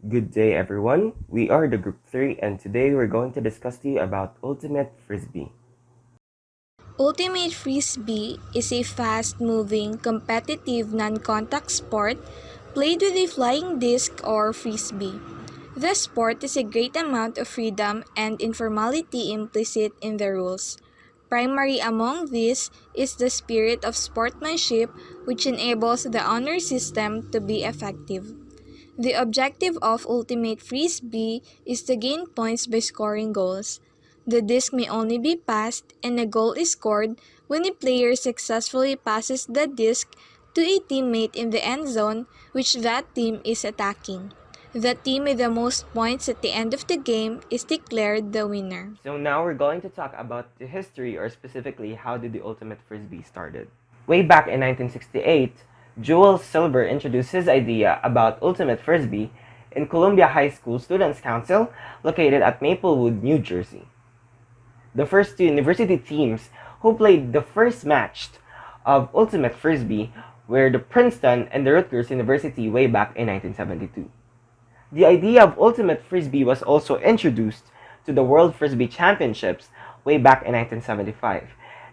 Good day, everyone. We are the Group 3, and today we're going to discuss to you about Ultimate Frisbee. Ultimate Frisbee is a fast-moving, competitive non-contact sport played with a flying disc or frisbee. The sport is a great amount of freedom and informality implicit in the rules. Primary among these is the spirit of sportsmanship, which enables the honor system to be effective. The objective of Ultimate Frisbee is to gain points by scoring goals. The disc may only be passed, and a goal is scored when a player successfully passes the disc to a teammate in the end zone which that team is attacking. The team with the most points at the end of the game is declared the winner. So now we're going to talk about the history, or specifically how did the Ultimate Frisbee started. Way back in 1968, Joel Silver introduced his idea about Ultimate Frisbee in Columbia High School Students' Council located at Maplewood, New Jersey. The first two university teams who played the first match of Ultimate Frisbee were the Princeton and the Rutgers University way back in 1972. The idea of Ultimate Frisbee was also introduced to the World Frisbee Championships way back in 1975.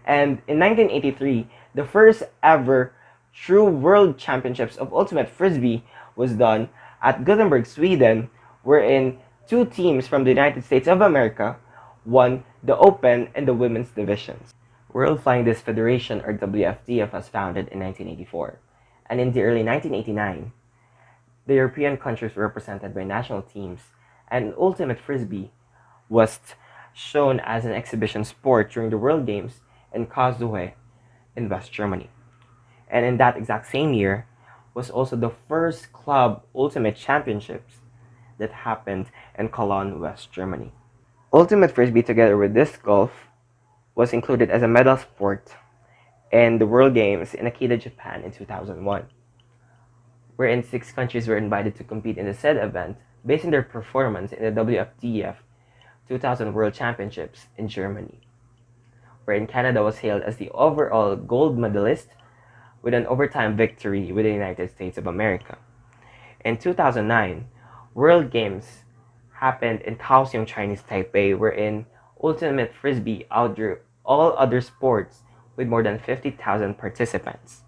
And in 1983, the first ever true World Championships of Ultimate Frisbee was done at Gothenburg, Sweden, wherein two teams from the United States of America won the Open and the Women's divisions. World Flying Disc Federation, or WFDF, was founded in 1984, and in the early 1989, the European countries were represented by national teams, and Ultimate Frisbee was shown as an exhibition sport during the World Games in Karlsruhe in West Germany. And in that exact same year was also the first club Ultimate Championships that happened in Cologne, West Germany. Ultimate Frisbee, together with disc golf, was included as a medal sport in the World Games in Akita, Japan in 2001, wherein 6 countries were invited to compete in the said event based on their performance in the WFDF 2000 World Championships in Germany, wherein Canada was hailed as the overall gold medalist with an overtime victory with the United States of America. In 2009, World Games happened in Kaohsiung, Chinese Taipei, wherein Ultimate Frisbee outdrew all other sports with more than 50,000 participants.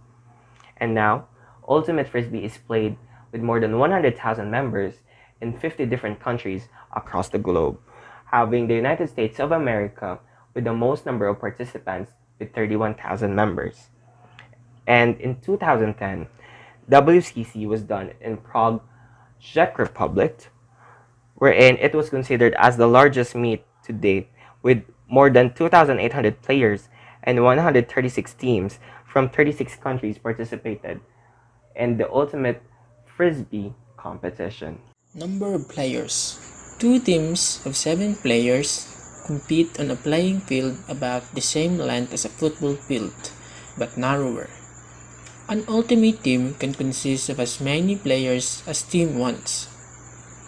And now, Ultimate Frisbee is played with more than 100,000 members in 50 different countries across the globe, having the United States of America with the most number of participants with 31,000 members. And in 2010, WCC was done in Prague, Czech Republic, wherein it was considered as the largest meet to date with more than 2,800 players and 136 teams from 36 countries participated in the Ultimate Frisbee competition. Number of players. Two teams of 7 players compete on a playing field about the same length as a football field, but narrower. An ultimate team can consist of as many players as team wants.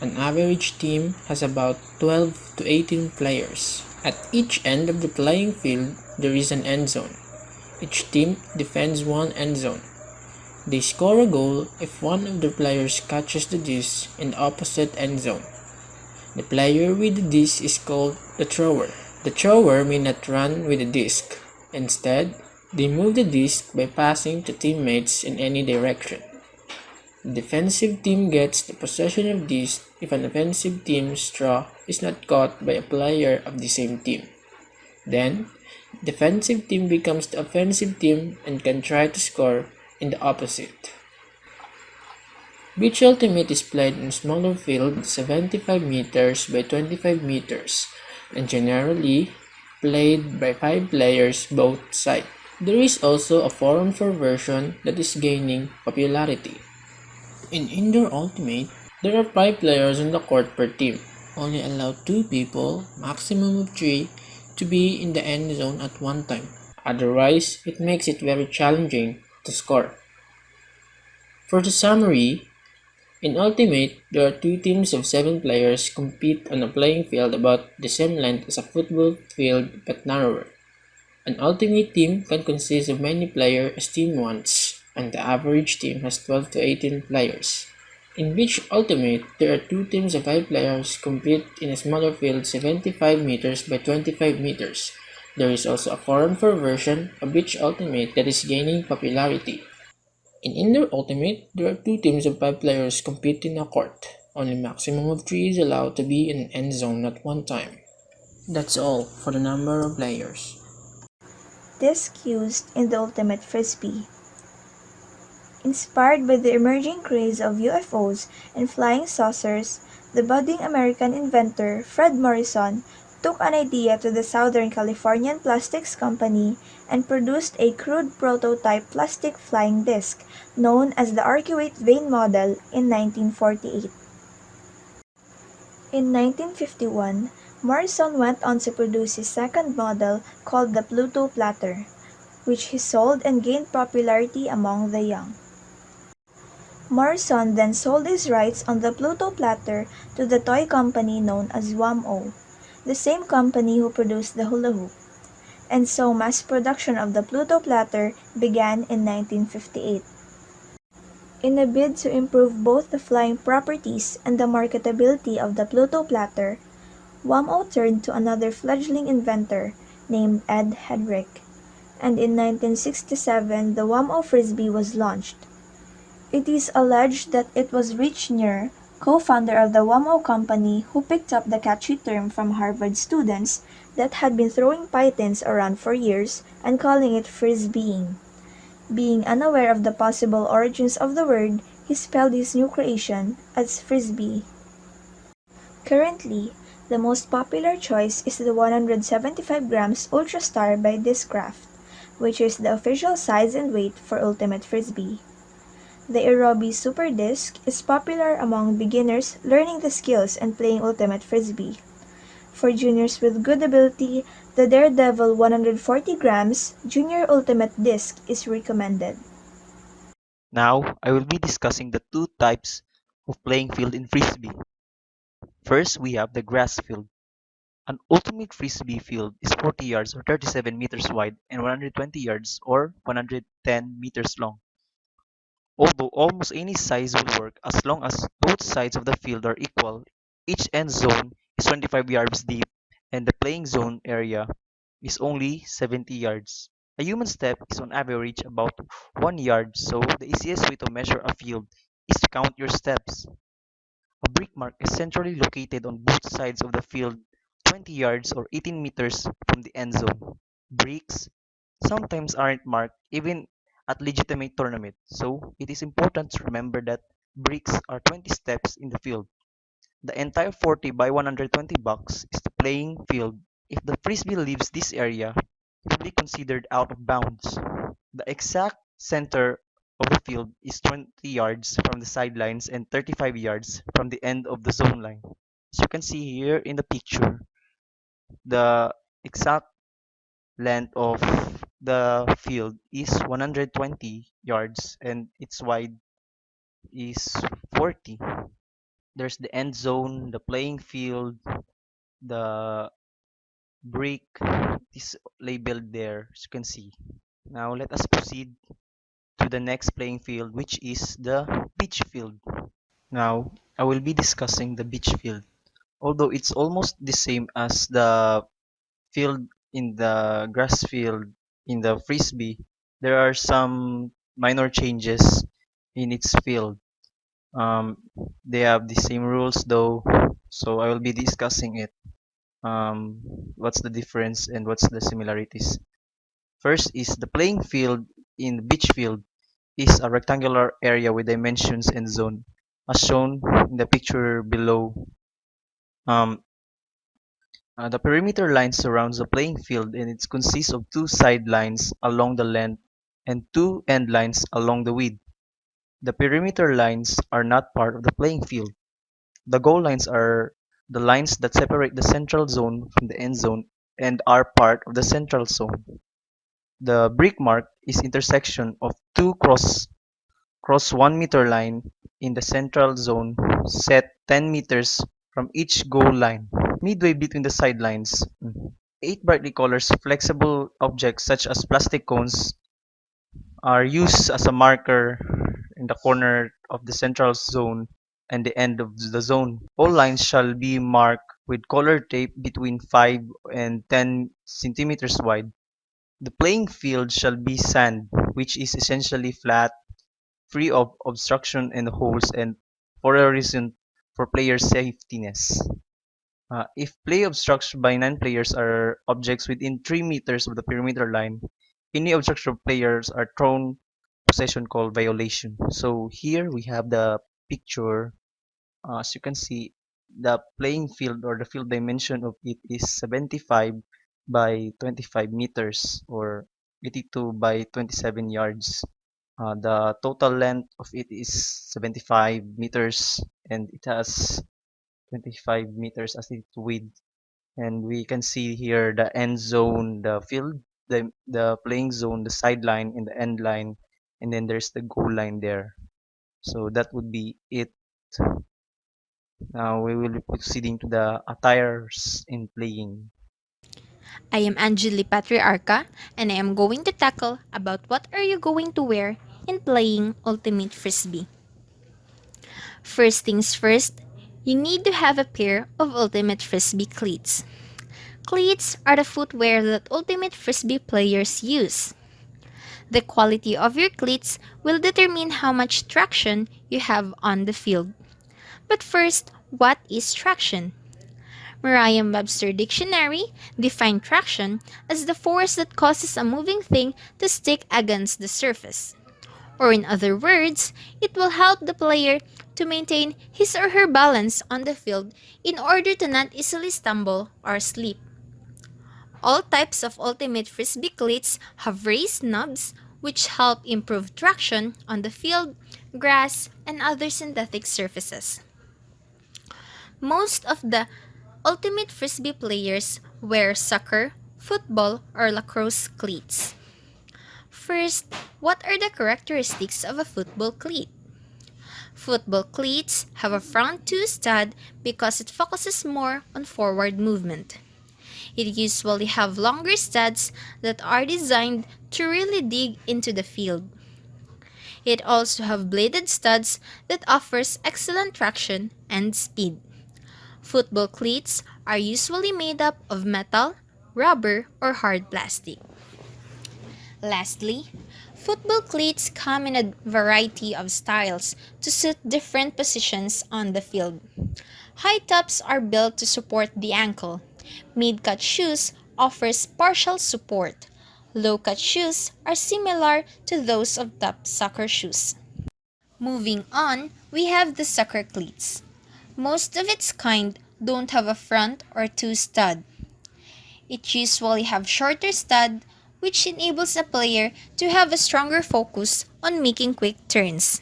An average team has about 12 to 18 players. At each end of the playing field, there is an end zone. Each team defends one end zone. They score a goal if one of the players catches the disc in the opposite end zone. The player with the disc is called the thrower. The thrower may not run with the disc. Instead, they move the disc by passing to teammates in any direction. The defensive team gets the possession of disc if an offensive team's throw is not caught by a player of the same team. Then, the defensive team becomes the offensive team and can try to score in the opposite. Beach Ultimate is played in a smaller field, 75 meters by 25 meters, and generally played by 5 players both sides. There is also a 4-on-4 version that is gaining popularity. In Indoor Ultimate, there are 5 players on the court per team. Only allow 2 people, maximum of 3, to be in the end zone at one time. Otherwise, it makes it very challenging to score. For the summary, in Ultimate, there are 2 teams of 7 players compete on a playing field about the same length as a football field but narrower. An Ultimate team can consist of many players as team wants, and the average team has 12 to 18 players. In Beach Ultimate, there are two teams of 5 players compete in a smaller field 75 meters by 25 meters. There is also a Forum 4 version of Beach Ultimate that is gaining popularity. In Indoor Ultimate, there are two teams of 5 players compete in a court. Only maximum of 3 is allowed to be in an end zone at one time. That's all for the number of players. Disc used in the ultimate frisbee. Inspired by the emerging craze of UFOs and flying saucers, the budding American inventor Fred Morrison took an idea to the Southern Californian Plastics Company and produced a crude prototype plastic flying disc known as the Arcuate Vane model in 1948. In 1951, Morrison went on to produce his second model called the Pluto Platter, which he sold and gained popularity among the young. Morrison then sold his rights on the Pluto Platter to the toy company known as WAM-O, the same company who produced the hula hoop, and so mass production of the Pluto Platter began in 1958. In a bid to improve both the flying properties and the marketability of the Pluto Platter, WAM-O turned to another fledgling inventor named Ed Hedrick, and in 1967 the WAM-O Frisbee was launched. It is alleged that it was Rich Neur, co-founder of the WAM-O company, who picked up the catchy term from Harvard students that had been throwing pythons around for years and calling it frisbeeing. Being unaware of the possible origins of the word, he spelled his new creation as frisbee. Currently, the most popular choice is the 175 grams Ultrastar by Discraft, which is the official size and weight for Ultimate Frisbee. The Aerobi Super Disc is popular among beginners learning the skills and playing Ultimate Frisbee. For juniors with good ability, the Daredevil 140 grams Junior Ultimate Disc is recommended. Now, I will be discussing the two types of playing field in Frisbee. First, we have the grass field. An ultimate Frisbee field is 40 yards or 37 meters wide and 120 yards or 110 meters long. Although almost any size will work as long as both sides of the field are equal, each end zone is 25 yards deep and the playing zone area is only 70 yards. A human step is on average about 1 yard, so the easiest way to measure a field is to count your steps. A brick mark is centrally located on both sides of the field 20 yards or 18 meters from the end zone. Bricks sometimes aren't marked even at legitimate tournament, so it is important to remember that bricks are 20 steps in the field. The entire 40 by 120 box is the playing field. If the frisbee leaves this area, it will be considered out of bounds. The exact center of the field is 20 yards from the sidelines and 35 yards from the end of the zone line. As you can see here in the picture, the exact length of the field is 120 yards and its wide is 40. There's the end zone, the playing field, the brick is labeled there, as you can see. Now let us proceed to the next playing field, which is the beach field. Now I will be discussing the beach field. Although it's almost the same as the field in the grass field in the frisbee, there are some minor changes in its field. They have the same rules though, so I will be discussing it. What's the difference and what's the similarities? First is the playing field in the beach field is a rectangular area with dimensions and zone, as shown in the picture below. Um, the perimeter line surrounds the playing field and it consists of two side lines along the length and two end lines along the width. The perimeter lines are not part of the playing field. The goal lines are the lines that separate the central zone from the end zone and are part of the central zone. The brick mark is intersection of two cross 1 meter line in the central zone set 10 meters from each goal line, midway between the sidelines. Eight brightly colored flexible objects such as plastic cones are used as a marker in the corner of the central zone and the end of the zone. All lines shall be marked with color tape between 5 and 10 centimeters wide. The playing field shall be sand, which is essentially flat, free of obstruction and holes, and for a reason for player safetyness. If play obstructed by non-players are objects within 3 meters of the perimeter line, any obstruction of players are thrown possession called violation. So here we have the picture. As you can see, the playing field or the field dimension of it is 75 by 25 meters or 82 by 27 yards. The total length of it is 75 meters and it has 25 meters as its width. And we can see here the end zone, the field, the playing zone, the sideline and the end line, and then there's the goal line there. So that would be it. Now we will be proceeding to the attires in playing. I am Angeli Patriarca, and I am going to tackle about what are you going to wear in playing Ultimate Frisbee. First things first, you need to have a pair of Ultimate Frisbee cleats. Cleats are the footwear that Ultimate Frisbee players use. The quality of your cleats will determine how much traction you have on the field. But first, what is traction? Merriam-Webster Dictionary defines traction as the force that causes a moving thing to stick against the surface. Or in other words, it will help the player to maintain his or her balance on the field in order to not easily stumble or slip. All types of Ultimate Frisbee cleats have raised knobs which help improve traction on the field, grass, and other synthetic surfaces. Most of the Ultimate Frisbee players wear soccer, football, or lacrosse cleats. First, what are the characteristics of a football cleat? Football cleats have a front two stud because it focuses more on forward movement. It usually have longer studs that are designed to really dig into the field. It also have bladed studs that offers excellent traction and speed. Football cleats are usually made up of metal, rubber, or hard plastic. Lastly, football cleats come in a variety of styles to suit different positions on the field. High tops are built to support the ankle. Mid-cut shoes offers partial support. Low-cut shoes are similar to those of top soccer shoes. Moving on, we have the soccer cleats. Most of its kind don't have a front or two stud. It usually have shorter stud, which enables a player to have a stronger focus on making quick turns.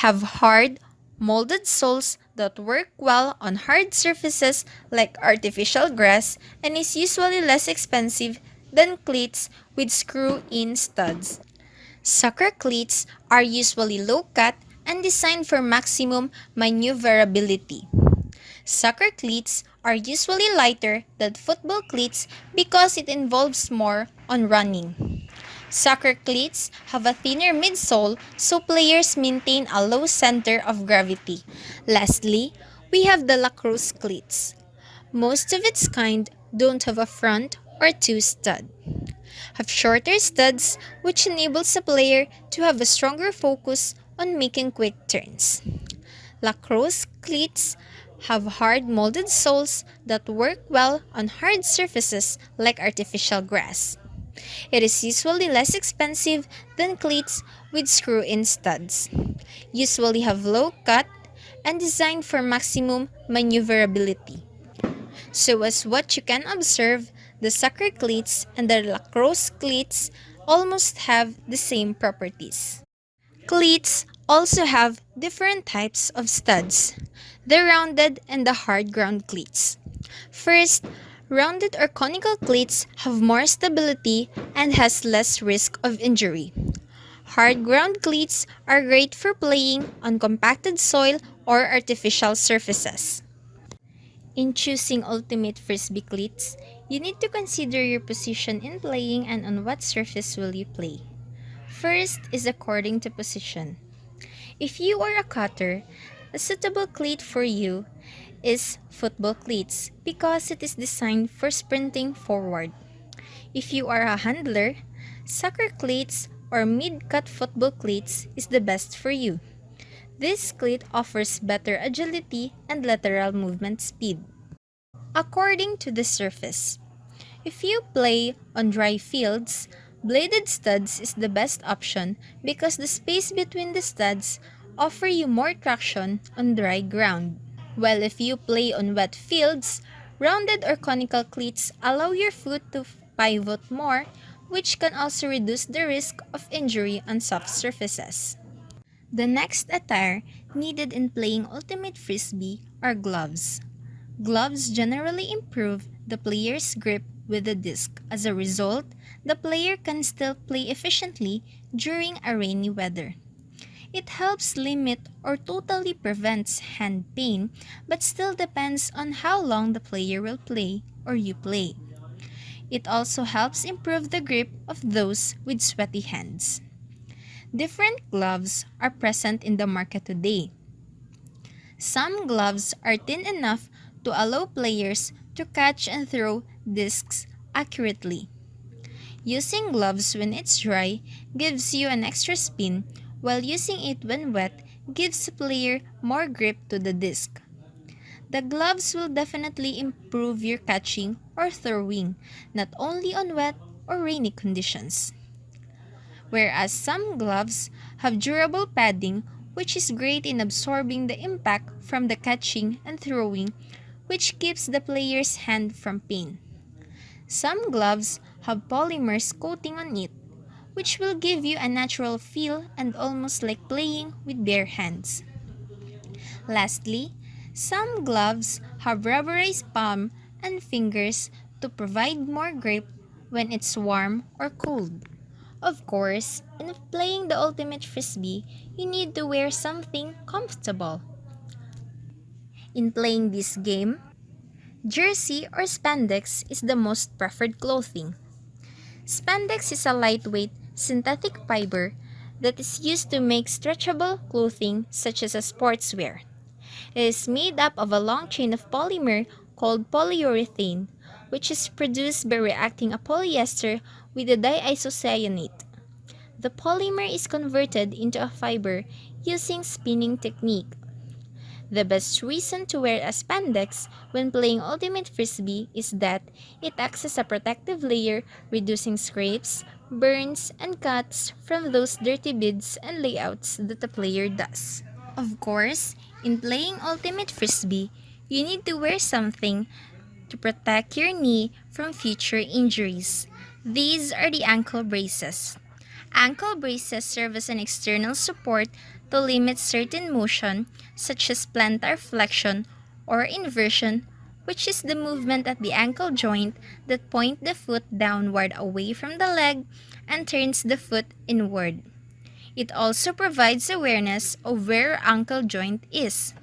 Have hard, molded soles that work well on hard surfaces like artificial grass and is usually less expensive than cleats with screw-in studs. Soccer cleats are usually low-cut and designed for maximum maneuverability. Soccer cleats are usually lighter than football cleats because it involves more on running. Soccer cleats have a thinner midsole so players maintain a low center of gravity. Lastly, we have the lacrosse cleats. Most of its kind don't have a front or two stud. Have shorter studs which enables a player to have a stronger focus on making quick turns. Lacrosse cleats have hard molded soles that work well on hard surfaces like artificial grass. It is usually less expensive than cleats with screw-in studs. Usually have low cut and designed for maximum maneuverability. So as what you can observe, the soccer cleats and the lacrosse cleats almost have the same properties. Cleats also have different types of studs, the rounded and the hard ground cleats. First, rounded or conical cleats have more stability and has less risk of injury. Hard ground cleats are great for playing on compacted soil or artificial surfaces. In choosing ultimate frisbee cleats, you need to consider your position in playing and on what surface will you play. First is according to position. If you are a cutter, A suitable cleat for you is football cleats because it is designed for sprinting forward. If you are a handler, soccer cleats or mid-cut football cleats is the best for you. This cleat offers better agility and lateral movement speed. According to the surface, if you play on dry fields, bladed studs is the best option because the space between the studs offer you more traction on dry ground. While if you play on wet fields, rounded or conical cleats allow your foot to pivot more, which can also reduce the risk of injury on soft surfaces. The next attire needed in playing Ultimate Frisbee are gloves. Gloves generally improve the player's grip with the disc. As a result, the player can still play efficiently during a rainy weather. It helps limit or totally prevents hand pain, but still depends on how long the player will play or you play. It also helps improve the grip of those with sweaty hands. Different gloves are present in the market today. Some gloves are thin enough to allow players to catch and throw discs accurately. Using gloves when it's dry gives you an extra spin, while using it when wet gives the player more grip to the disc. The gloves will definitely improve your catching or throwing, not only on wet or rainy conditions. Whereas some gloves have durable padding, which is great in absorbing the impact from the catching and throwing, which keeps the player's hand from pain. Some gloves have polymers coating on it, which will give you a natural feel and almost like playing with bare hands. Lastly, some gloves have rubberized palm and fingers to provide more grip when it's warm or cold. Of course, in playing the ultimate frisbee, you need to wear something comfortable. In playing this game, jersey or spandex is the most preferred clothing. Spandex is a lightweight synthetic fiber that is used to make stretchable clothing such as a sportswear. It is made up of a long chain of polymer called polyurethane, which is produced by reacting a polyester with a diisocyanate. The polymer is converted into a fiber using spinning technique. The best reason to wear a spandex when playing Ultimate Frisbee is that it acts as a protective layer, reducing scrapes, burns, and cuts from those dirty bids and layouts that the player does. Of course, in playing Ultimate Frisbee, you need to wear something to protect your knee from future injuries. These are the ankle braces. Ankle braces serve as an external support to limit certain motion, such as plantar flexion or inversion, which is the movement at the ankle joint that point the foot downward away from the leg and turns the foot inward. It also provides awareness of where your ankle joint is.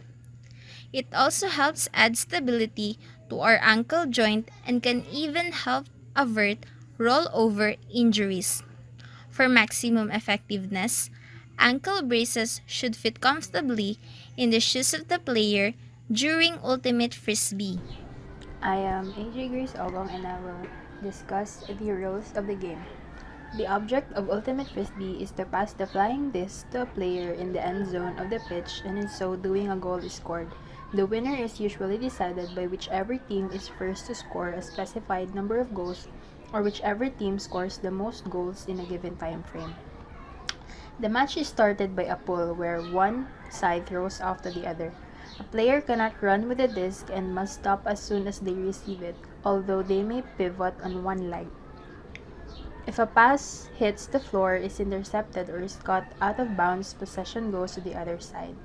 It also helps add stability to our ankle joint and can even help avert rollover injuries. For maximum effectiveness, ankle braces should fit comfortably in the shoes of the player during Ultimate Frisbee. I am AJ Grace Obong and I will discuss the rules of the game. The object of Ultimate Frisbee is to pass the flying disc to a player in the end zone of the pitch, and in so doing a goal is scored. The winner is usually decided by whichever team is first to score a specified number of goals or whichever team scores the most goals in a given time frame. The match is started by a pull where one side throws off to the other. A player cannot run with the disc and must stop as soon as they receive it, although they may pivot on one leg. If a pass hits the floor, is intercepted, or is caught out of bounds, possession goes to the other side.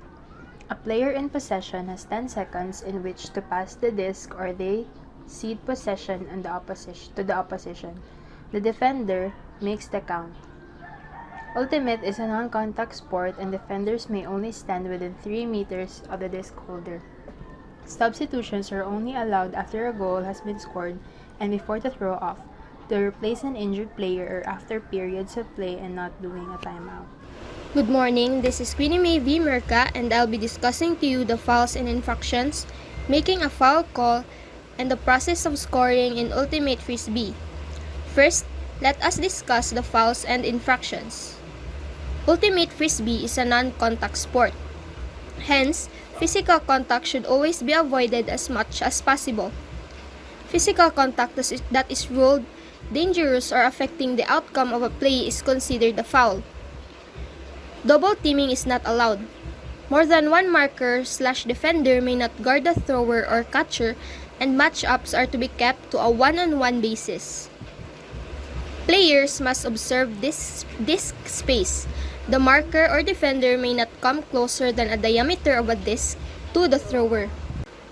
A player in possession has 10 seconds in which to pass the disc or they cede possession to the opposition. The defender makes the count. Ultimate is a non-contact sport and defenders may only stand within 3 meters of the disc holder. Substitutions are only allowed after a goal has been scored and before the throw-off, to replace an injured player or after periods of play and not doing a timeout. Good morning, this is Queenie May V. Merca and I'll be discussing to you the fouls and infractions, making a foul call, and the process of scoring in Ultimate Frisbee. First, let us discuss the fouls and infractions. Ultimate Frisbee is a non-contact sport. Hence, physical contact should always be avoided as much as possible. Physical contact that is ruled dangerous or affecting the outcome of a play is considered a foul. Double teaming is not allowed. More than one marker/defender may not guard the thrower or catcher, and matchups are to be kept to a one-on-one basis. Players must observe disc space. The marker or defender may not come closer than a diameter of a disc to the thrower.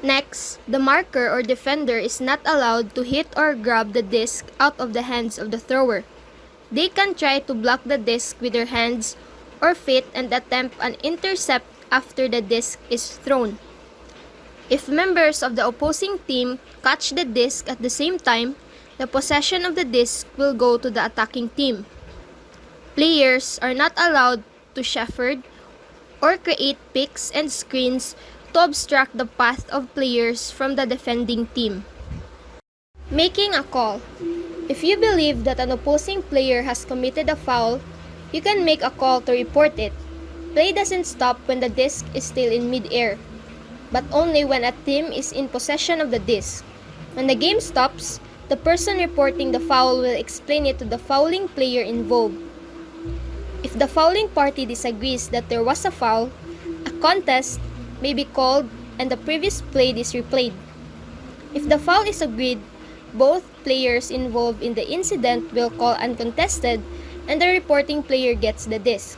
Next, the marker or defender is not allowed to hit or grab the disc out of the hands of the thrower. They can try to block the disc with their hands or feet and attempt an intercept after the disc is thrown. If members of the opposing team catch the disc at the same time, the possession of the disc will go to the attacking team. Players are not allowed to shepherd or create picks and screens to obstruct the path of players from the defending team. Making a call. If you believe that an opposing player has committed a foul, you can make a call to report it. Play doesn't stop when the disc is still in mid-air, but only when a team is in possession of the disc. When the game stops, the person reporting the foul will explain it to the fouling player involved. If the fouling party disagrees that there was a foul, a contest may be called and the previous play is replayed. If the foul is agreed, both players involved in the incident will call uncontested and the reporting player gets the disc.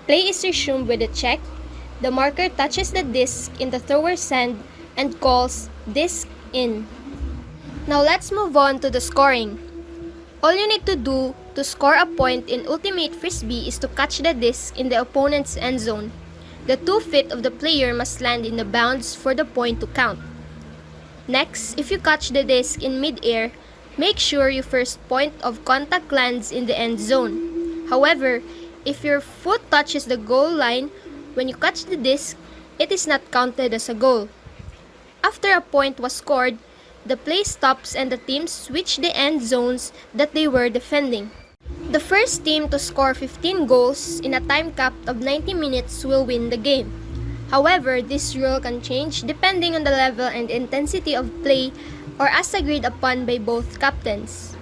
Play is resumed with a check. The marker touches the disc in the thrower's hand and calls disc in. Now let's move on to the scoring. All you need to do to score a point in Ultimate Frisbee is to catch the disc in the opponent's end zone. The 2 feet of the player must land in the bounds for the point to count. Next, if you catch the disc in mid-air, make sure your first point of contact lands in the end zone. However, if your foot touches the goal line when you catch the disc, it is not counted as a goal. After a point was scored, the play stops and the teams switch the end zones that they were defending. The first team to score 15 goals in a time cap of 90 minutes will win the game. However, this rule can change depending on the level and intensity of play or as agreed upon by both captains.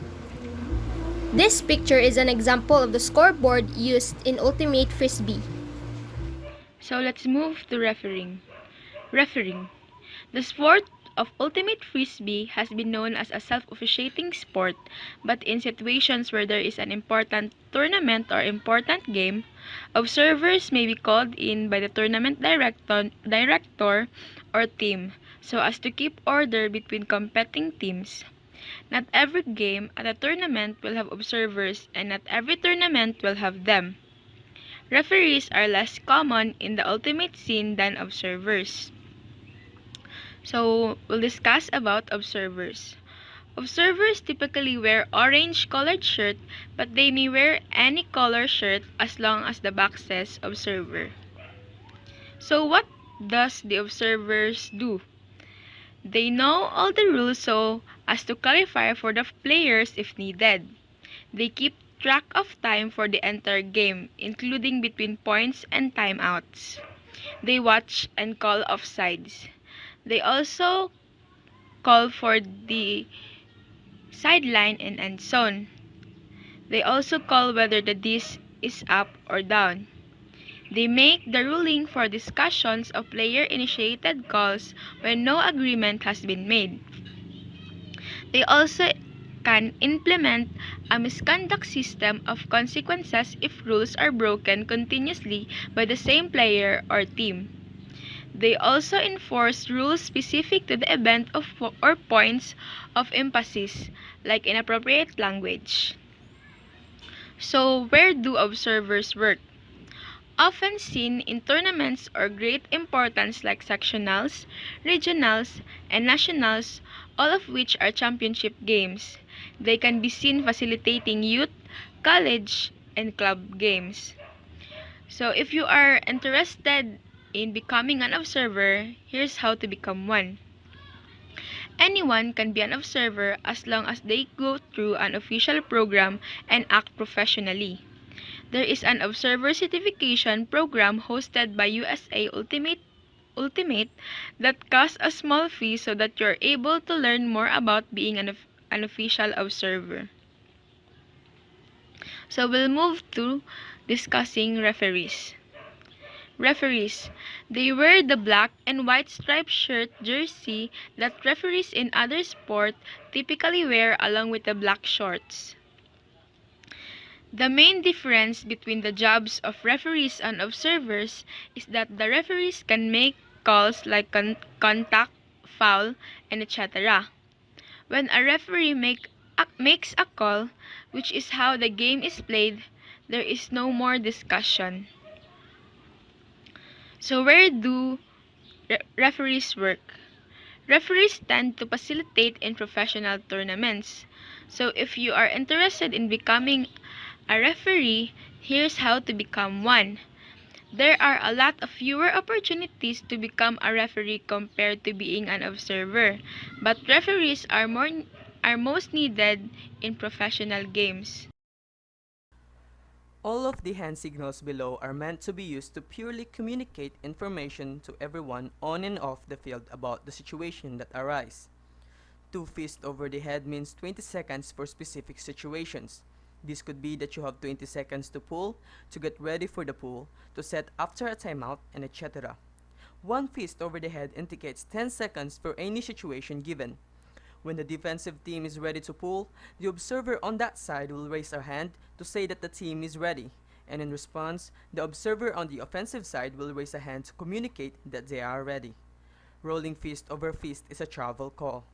This picture is an example of the scoreboard used in Ultimate Frisbee. So let's move to refereeing. Refereeing. The sport of Ultimate Frisbee has been known as a self-officiating sport, but in situations where there is an important tournament or important game, observers may be called in by the tournament director or team so as to keep order between competing teams. Not every game at a tournament will have observers and not every tournament will have them. Referees are less common in the ultimate scene than observers. So, we'll discuss about observers. Observers typically wear orange colored shirt, but they may wear any color shirt as long as the back says observer. So, what does the observers do? They know all the rules so as to clarify for the players if needed. They keep track of time for the entire game, including between points and timeouts. They watch and call offsides. They also call for the sideline and end zone. They also call whether the disc is up or down. They make the ruling for discussions of player-initiated calls when no agreement has been made. They also can implement a misconduct system of consequences if rules are broken continuously by the same player or team. They also enforce rules specific to the event or points of emphasis, like inappropriate language. So, where do observers work? Often seen in tournaments of great importance like sectionals, regionals, and nationals, all of which are championship games. They can be seen facilitating youth, college, and club games. So if you are interested in becoming an observer, here's how to become one. Anyone can be an observer as long as they go through an official program and act professionally. There is an observer certification program hosted by USA Ultimate that costs a small fee so that you're able to learn more about being an official observer. So we'll move to discussing referees. Referees. They wear the black and white striped shirt jersey that referees in other sports typically wear along with the black shorts. The main difference between the jobs of referees and observers is that the referees can make calls like contact, foul, and etc. When a referee makes a call, which is how the game is played, there is no more discussion. So where do referees work? Referees tend to facilitate in professional tournaments. So if you are interested in becoming a referee, here's how to become one. There are a lot of fewer opportunities to become a referee compared to being an observer, but referees are most needed in professional games. All of the hand signals below are meant to be used to purely communicate information to everyone on and off the field about the situation that arises. Two fists over the head means 20 seconds for specific situations. This could be that you have 20 seconds to pull, to get ready for the pull, to set after a timeout, and etc. One fist over the head indicates 10 seconds for any situation given. When the defensive team is ready to pull, the observer on that side will raise a hand to say that the team is ready, and in response, the observer on the offensive side will raise a hand to communicate that they are ready. Rolling fist over fist is a travel call.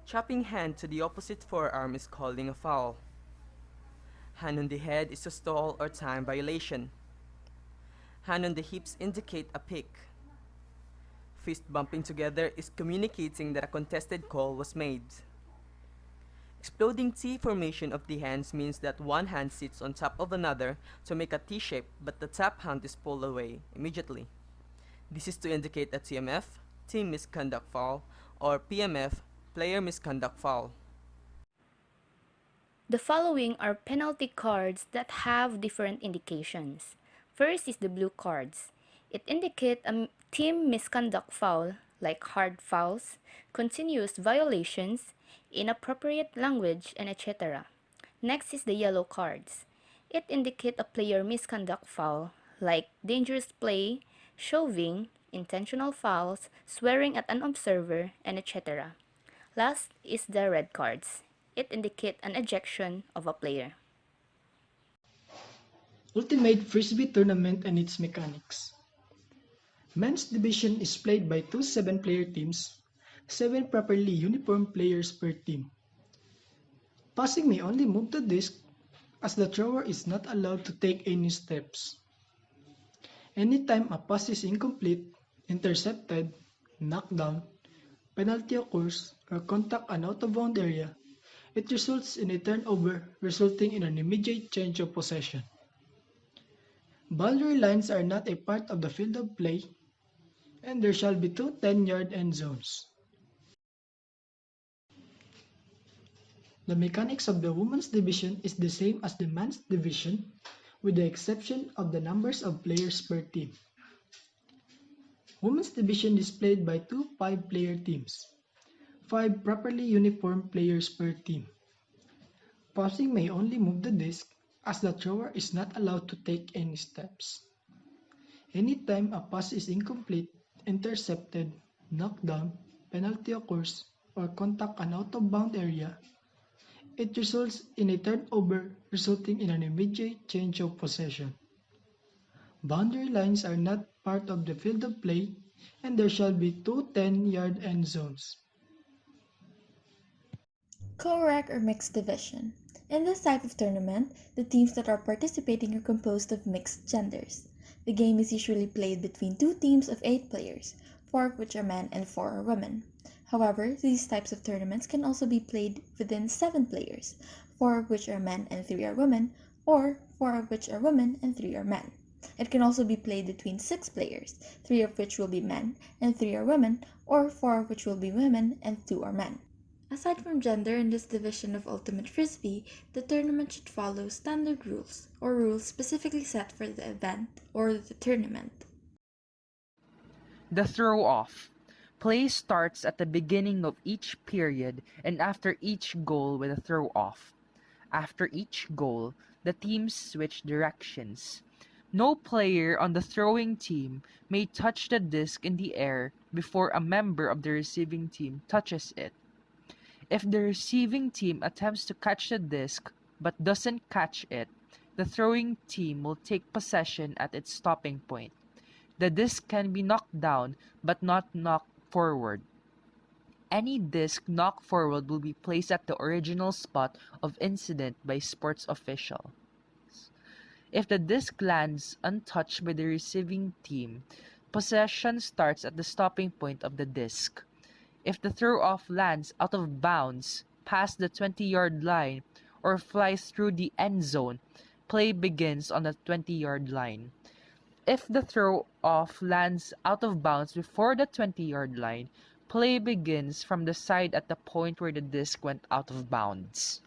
Chopping hand to the opposite forearm is calling a foul. Hand on the head is a stall or time violation. Hand on the hips indicate a pick. Fist bumping together is communicating that a contested call was made. Exploding T formation of the hands means that one hand sits on top of another to make a T shape, but the top hand is pulled away immediately. This is to indicate a TMF, team misconduct foul, or PMF, player misconduct foul. The following are penalty cards that have different indications. First is the blue cards. It indicates a team misconduct foul, like hard fouls, continuous violations, inappropriate language, and etc. Next is the yellow cards. It indicates a player misconduct foul, like dangerous play, shoving, intentional fouls, swearing at an observer, and etc. Last is the red cards. It indicates an ejection of a player. Ultimate Frisbee tournament and its mechanics. Men's division is played by two 7-player teams, 7 properly uniformed players per team. Passing may only move the disc as the thrower is not allowed to take any steps. Anytime a pass is incomplete, intercepted, knocked down, penalty occurs, or contact an out-of-bound area, it results in a turnover resulting in an immediate change of possession. Boundary lines are not a part of the field of play, and there shall be two 10-yard end zones. The mechanics of the women's division is the same as the men's division, with the exception of the numbers of players per team. Women's division is played by two 5-player teams, 5 properly uniformed players per team. Passing may only move the disc as the thrower is not allowed to take any steps. Anytime a pass is incomplete, intercepted, knocked down, penalty occurs, or contact an out-of-bound area, it results in a turnover resulting in an immediate change of possession. Boundary lines are not part of the field of play, and there shall be two 10-yard end zones. Co-rec or mixed division. In this type of tournament, the teams that are participating are composed of mixed genders. The game is usually played between two teams of 8 players, 4 of which are men and 4 are women. However, these types of tournaments can also be played within 7 players, 4 of which are men and 3 are women, or 4 of which are women and 3 are men. It can also be played between 6 players, 3 of which will be men and 3 are women, or 4 of which will be women and 2 are men. Aside from gender in this division of Ultimate Frisbee, the tournament should follow standard rules, or rules specifically set for the event or the tournament. The throw-off. Play starts at the beginning of each period and after each goal with a throw-off. After each goal, the teams switch directions. No player on the throwing team may touch the disc in the air before a member of the receiving team touches it. If the receiving team attempts to catch the disc but doesn't catch it, the throwing team will take possession at its stopping point. The disc can be knocked down but not knocked forward. Any disc knocked forward will be placed at the original spot of incident by sports official. If the disc lands untouched by the receiving team, possession starts at the stopping point of the disc. If the throw-off lands out of bounds, past the 20-yard line, or flies through the end zone, play begins on the 20-yard line. If the throw-off lands out of bounds before the 20-yard line, play begins from the side at the point where the disc went out of bounds.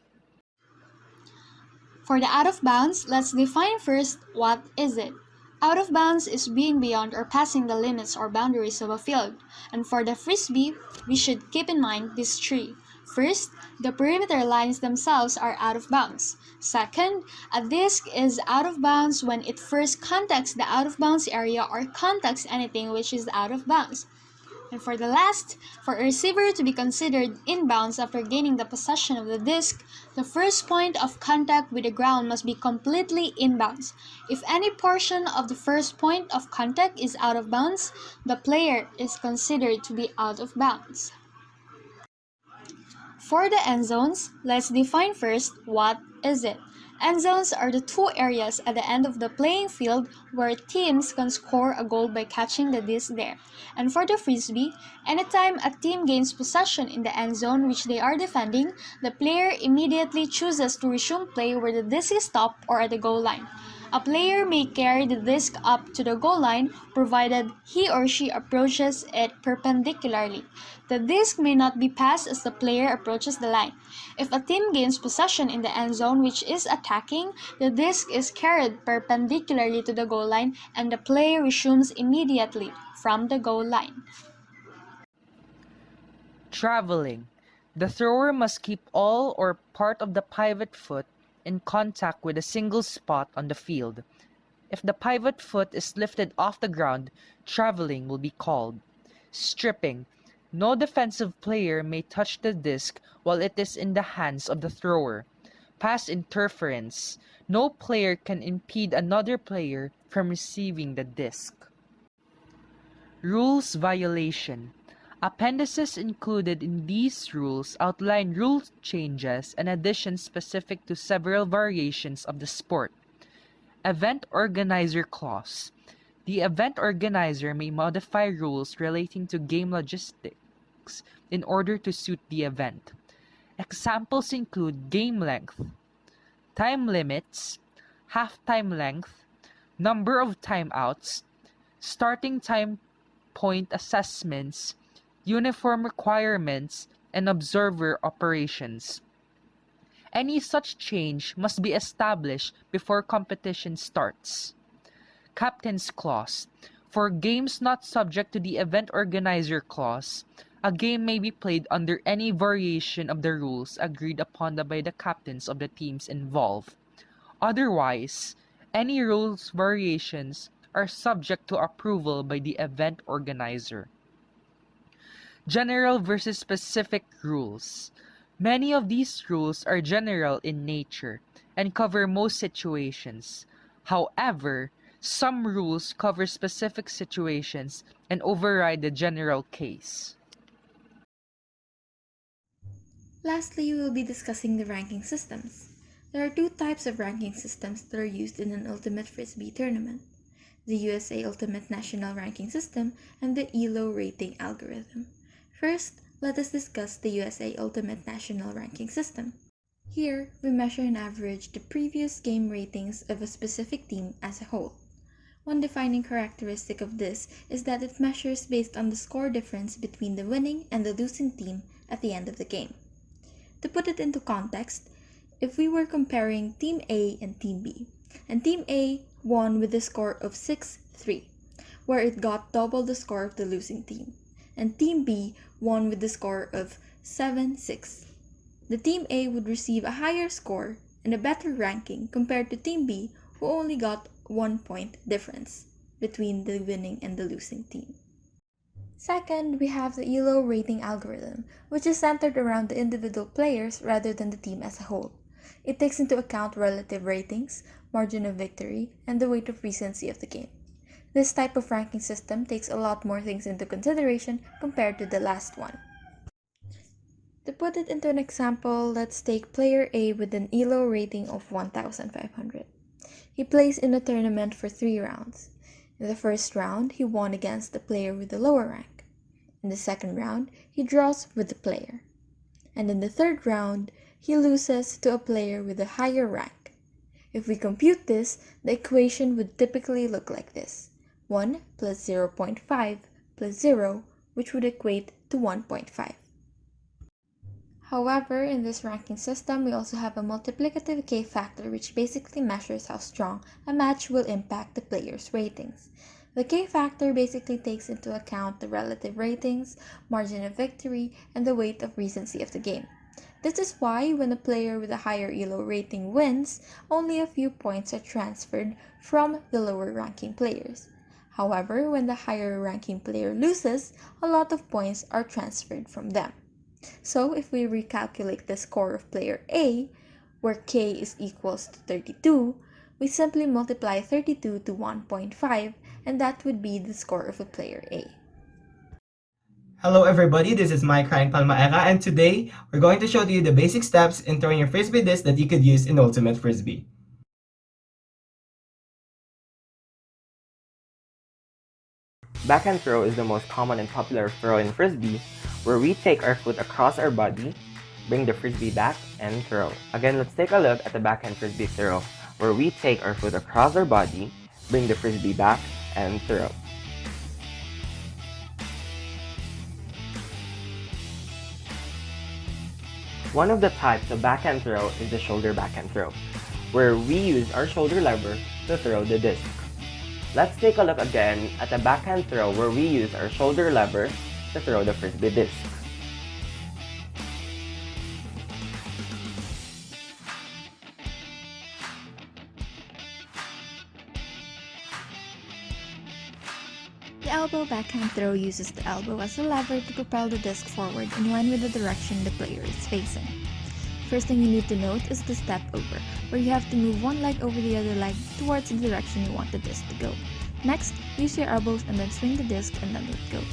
For the out of bounds, let's define first what is it. Out of bounds is being beyond or passing the limits or boundaries of a field. And for the frisbee, we should keep in mind these three. First, the perimeter lines themselves are out of bounds. Second, a disc is out of bounds when it first contacts the out of bounds area or contacts anything which is out of bounds. And for the last, for a receiver to be considered inbounds after gaining the possession of the disc, the first point of contact with the ground must be completely inbounds. If any portion of the first point of contact is out of bounds, the player is considered to be out of bounds. For the end zones, let's define first what is it. End zones are the two areas at the end of the playing field where teams can score a goal by catching the disc there. And for the frisbee, anytime a team gains possession in the end zone which they are defending, the player immediately chooses to resume play where the disc is stopped or at the goal line. A player may carry the disc up to the goal line provided he or she approaches it perpendicularly. The disc may not be passed as the player approaches the line. If a team gains possession in the end zone which is attacking, the disc is carried perpendicularly to the goal line and the play resumes immediately from the goal line. Traveling. The thrower must keep all or part of the pivot foot in contact with a single spot on the field. If the pivot foot is lifted off the ground, traveling will be called. Stripping. No defensive player may touch the disc while it is in the hands of the thrower. Pass interference. No player can impede another player from receiving the disc. Rules violation. Appendices included in these rules outline rule changes and additions specific to several variations of the sport. Event Organizer Clause. The event organizer may modify rules relating to game logistics in order to suit the event. Examples include game length, time limits, half-time length, number of timeouts, starting time point assessments, uniform requirements, and observer operations. Any such change must be established before competition starts. Captain's Clause. For games not subject to the Event Organizer Clause, a game may be played under any variation of the rules agreed upon by the captains of the teams involved. Otherwise, any rules variations are subject to approval by the event organizer. General versus specific rules. Many of these rules are general in nature and cover most situations. However, some rules cover specific situations and override the general case. Lastly, we will be discussing the ranking systems. There are two types of ranking systems that are used in an Ultimate Frisbee tournament: the USA Ultimate National Ranking System and the ELO rating algorithm. First, let us discuss the USA Ultimate National Ranking System. Here, we measure and average the previous game ratings of a specific team as a whole. One defining characteristic of this is that it measures based on the score difference between the winning and the losing team at the end of the game. To put it into context, if we were comparing Team A and Team B, and Team A won with a score of 6-3, where it got double the score of the losing team, and Team B won with the score of 7-6. The Team A would receive a higher score and a better ranking compared to Team B, who only got 1 point difference between the winning and the losing team. Second, we have the ELO rating algorithm, which is centered around the individual players rather than the team as a whole. It takes into account relative ratings, margin of victory, and the weight of recency of the game. This type of ranking system takes a lot more things into consideration compared to the last one. To put it into an example, let's take player A with an ELO rating of 1,500. He plays in a tournament for 3 rounds. In the first round, he won against the player with the lower rank. In the second round, he draws with the player. And in the third round, he loses to a player with a higher rank. If we compute this, the equation would typically look like this: 1 plus 0.5 plus 0, which would equate to 1.5. However, in this ranking system, we also have a multiplicative K factor, which basically measures how strong a match will impact the player's ratings. The K factor basically takes into account the relative ratings, margin of victory, and the weight of recency of the game. This is why when a player with a higher ELO rating wins, only a few points are transferred from the lower ranking players. However, when the higher ranking player loses, a lot of points are transferred from them. So if we recalculate the score of player A, where K is equals to 32, we simply multiply 32 to 1.5, and that would be the score of a player A. Hello everybody, this is Mike Ryan Palmaera, and today we're going to show you the basic steps in throwing your Frisbee disc that you could use in Ultimate Frisbee. Backhand throw is the most common and popular throw in Frisbee, where we take our foot across our body, bring the Frisbee back, and throw. Again, let's take a look at the backhand Frisbee throw, where we take our foot across our body, bring the Frisbee back, and throw. One of the types of backhand throw is the shoulder backhand throw, where we use our shoulder lever to throw the disc. Let's take a look again at the backhand throw where we use our shoulder lever to throw the Frisbee disc. The elbow backhand throw uses the elbow as a lever to propel the disc forward in line with the direction the player is facing. First thing you need to note is the step over, where you have to move one leg over the other leg towards the direction you want the disc to go. Next, use your elbows and then swing the disc and then let go,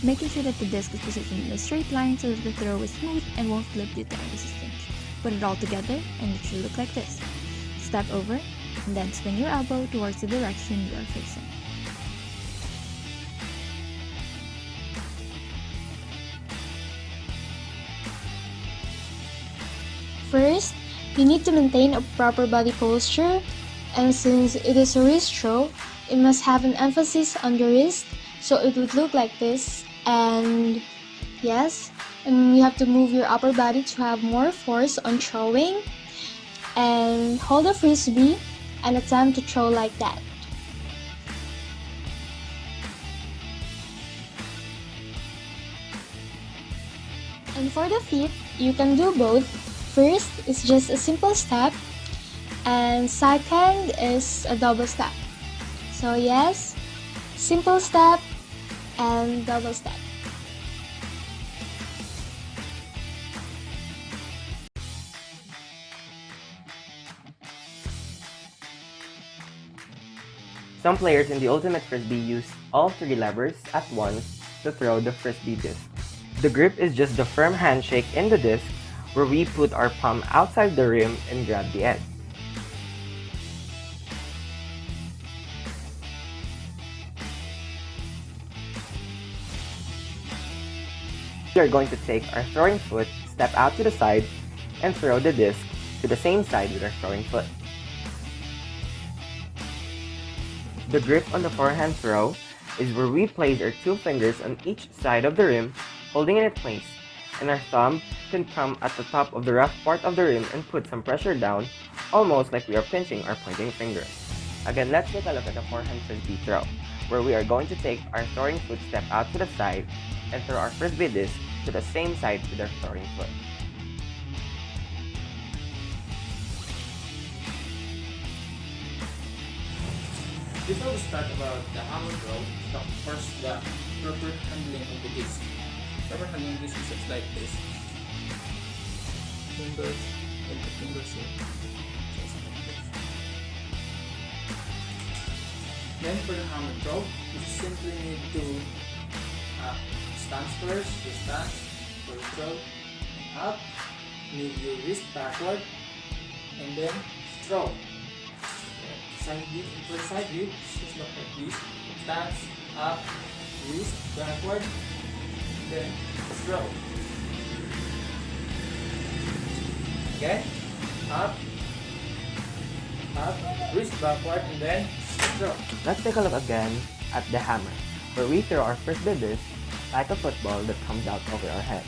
making sure that the disc is positioned in a straight line so that the throw is smooth and won't flip due to any resistance. Put it all together and it should look like this. Step over and then swing your elbow towards the direction you are facing. First, you need to maintain a proper body posture, and since it is a wrist throw, it must have an emphasis on the wrist, so it would look like this. And yes, and you have to move your upper body to have more force on throwing, and hold a Frisbee and attempt to throw like that. And for the feet, you can do both. First is just a simple step, and second is a double step. So yes, simple step and double step. Some players in the Ultimate Frisbee use all 3 levers at once to throw the Frisbee disc. The grip is just the firm handshake in the disc where we put our palm outside the rim and grab the edge. We are going to take our throwing foot, step out to the side, and throw the disc to the same side with our throwing foot. The grip on the forehand throw is where we place our two fingers on each side of the rim, holding it in place, and our thumb can come at the top of the rough part of the rim and put some pressure down, almost like we are pinching our pointing finger. Again, let's take a look at the forehand frisbee throw, where we are going to take our throwing foot step out to the side and throw our frisbee disc to the same side with our throwing foot. Before we start about the hammer throw, talk first the proper handling of the disc. Proper handling disc is just like this. Fingers and the fingers here. Just like this. Then for the hammer throw, you simply need to stance first, the stance for the throw, up, move your wrist backward, and then throw. Side view, for side view, just look like this. Stance, up, wrist, backward, then throw. Okay? Up, wrist backward, and then throw. Let's take a look again at the hammer, where we throw our frisbee disc like a football that comes out over our head.